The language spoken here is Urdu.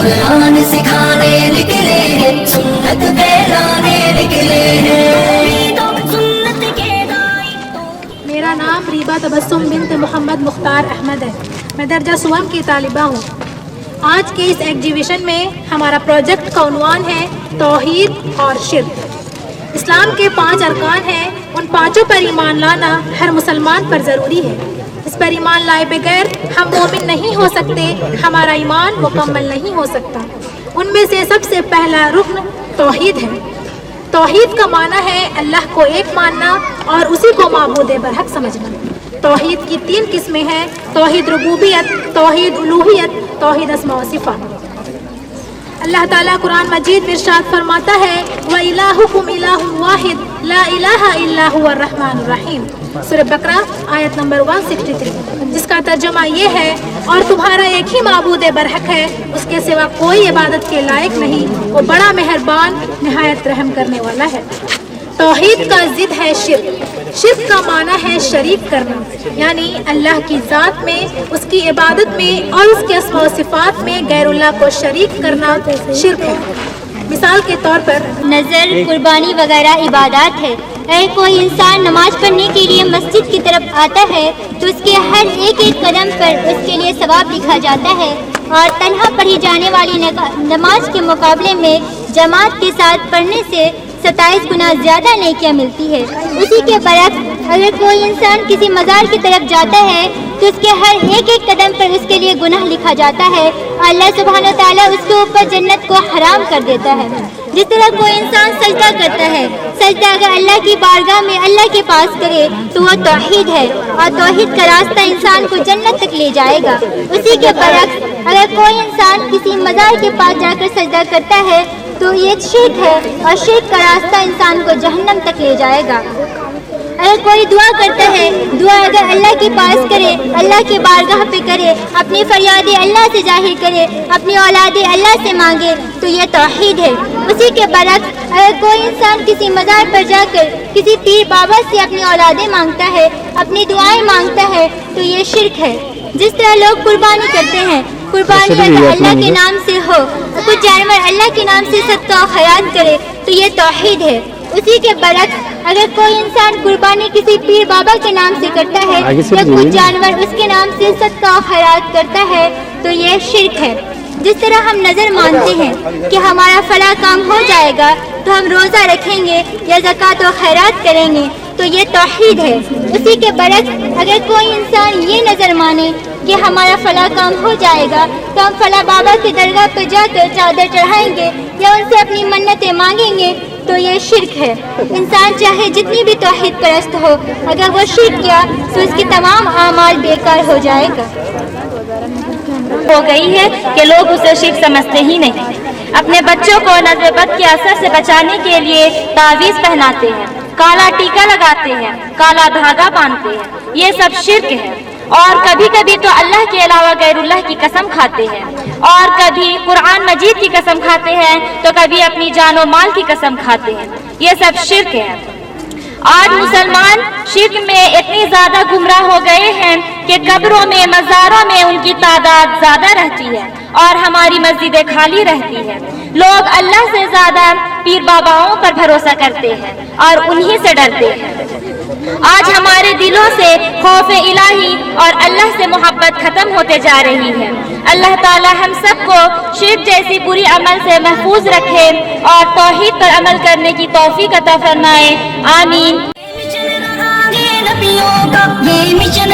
قرآن سکھانے نکلے ہیں، سنت پھیلانے نکلے ہیں، سنت کے دائی۔ میرا نام ریبا تبسم بنت محمد مختار احمد ہے، میں درجہ سوم کی طالبہ ہوں۔ آج کے اس ایگزیبیشن میں ہمارا پروجیکٹ کا عنوان ہے توحید اور شرک۔ اسلام کے 5 ارکان ہیں، ان 5 پر ایمان لانا ہر مسلمان پر ضروری ہے۔ اس پر ایمان لائے بغیر ہم مومن نہیں ہو سکتے، ہمارا ایمان مکمل نہیں ہو سکتا۔ ان میں سے سب سے پہلا رکن توحید ہے۔ توحید کا معنی ہے اللہ کو ایک ماننا اور اسی کو معبود برحق سمجھنا۔ توحید کی 3 قسمیں ہیں: توحید ربوبیت، توحید الوہیت، توحید اسماء و صفات۔ اللہ تعالیٰ قرآن مجید میں ارشاد فرماتا ہے وَإِلَٰهُكُمْ إِلَٰهٌ وَاحِدٌ لَا إِلَٰهَ إِلَّا هُوَ الرَّحْمَٰنُ الرَّحِيمُ، سورہ بقرہ آیت نمبر 163، جس کا ترجمہ یہ ہے اور تمہارا ایک ہی معبود برحق ہے، اس کے سوا کوئی عبادت کے لائق نہیں، وہ بڑا مہربان نہایت رحم کرنے والا ہے۔ توحید کا ضد ہے شرک۔ شرک کا معنی ہے شریک کرنا، یعنی اللہ کی ذات میں، اس کی عبادت میں اور اس کے اسماء و صفات میں غیر اللہ کو شریک کرنا شرک ہے۔ مثال کے طور پر نظر، قربانی وغیرہ عبادات ہے۔ اگر کوئی انسان نماز پڑھنے کے لیے مسجد کی طرف آتا ہے تو اس کے ہر ایک قدم پر اس کے لیے ثواب لکھا جاتا ہے، اور تنہا پڑھی جانے والی نماز کے مقابلے میں جماعت کے ساتھ پڑھنے سے 27 گنا زیادہ نیکیاں ملتی ہے۔ اسی کے برعکس اگر کوئی انسان کسی مزار کی طرف جاتا ہے تو اس کے ہر ایک قدم پر اس کے لیے گناہ لکھا جاتا ہے، اللہ سبحانہ و تعالیٰ اس کے اوپر جنت کو حرام کر دیتا ہے۔ جس طرح کوئی انسان سجدہ کرتا ہے، سجدہ اگر اللہ کی بارگاہ میں اللہ کے پاس کرے تو وہ توحید ہے، اور توحید کا راستہ انسان کو جنت تک لے جائے گا۔ اسی کے برعکس اگر کوئی انسان کسی مزار کے پاس جا کر سجدہ کرتا ہے تو یہ شرک ہے، اور شرک کا راستہ انسان کو جہنم تک لے جائے گا۔ اگر کوئی دعا کرتا ہے، دعا اگر اللہ کے پاس کرے، اللہ کی بارگاہ پہ کرے، اپنی فریادیں اللہ سے ظاہر کرے، اپنی اولادیں اللہ سے مانگے تو یہ توحید ہے۔ اسی کے برعکس اگر کوئی انسان کسی مزار پر جا کر کسی پیر بابا سے اپنی اولادیں مانگتا ہے، اپنی دعائیں مانگتا ہے تو یہ شرک ہے۔ جس طرح لوگ قربانی کرتے ہیں، قربانی اگر اللہ کے نام سے ہو، کچھ جانور اللہ کے نام سے صدقہ و خیرات کرے تو یہ توحید ہے۔ اسی کے برعکس اگر کوئی انسان قربانی کسی پیر بابا کے نام سے کرتا ہے یا کچھ جانور اس کے نام سے صدقہ و خیرات کرتا ہے تو یہ شرک ہے۔ جس طرح ہم نظر مانتے ہیں کہ ہمارا فلاں کام ہو جائے گا تو ہم روزہ رکھیں گے یا زکوٰۃ و خیرات کریں گے تو یہ توحید ہے۔ اسی کے برعکس اگر کوئی انسان یہ نظر مانے کہ ہمارا فلاں کام ہو جائے گا تو ہم فلاں بابا کی درگاہ پہ جا کر چادر چڑھائیں گے یا ان سے اپنی منتیں مانگیں گے تو یہ شرک ہے۔ انسان چاہے جتنی بھی توحید پرست ہو، اگر وہ شرک کیا تو اس کے تمام اعمال بیکار ہو جائے گا۔ ہو گئی ہے کہ لوگ اسے شرک سمجھتے ہی نہیں۔ اپنے بچوں کو نظر بد کے اثر سے بچانے کے لیے تعویذ پہناتے ہیں، کالا ٹیکا لگاتے ہیں، کالا دھاگا باندھتے ہیں، یہ سب شرک ہے۔ اور کبھی کبھی تو اللہ کے علاوہ غیر اللہ کی قسم کھاتے ہیں، اور کبھی قرآن مجید کی قسم کھاتے ہیں تو کبھی اپنی جان و مال کی قسم کھاتے ہیں، یہ سب شرک ہے۔ آج مسلمان شرک میں اتنی زیادہ گمراہ ہو گئے ہیں کہ قبروں میں، مزاروں میں ان کی تعداد زیادہ رہتی ہے اور ہماری مسجدیں خالی رہتی ہیں۔ لوگ اللہ سے زیادہ پیر باباؤں پر بھروسہ کرتے ہیں اور انہی سے ڈرتے ہیں۔ آج ہمارے دلوں سے خوف الہی اور اللہ سے محبت ختم ہوتے جا رہی ہے۔ اللہ تعالی ہم سب کو شرک جیسی بری عمل سے محفوظ رکھے اور توحید پر عمل کرنے کی توفیق عطا فرمائے، آمین۔ یہ مشن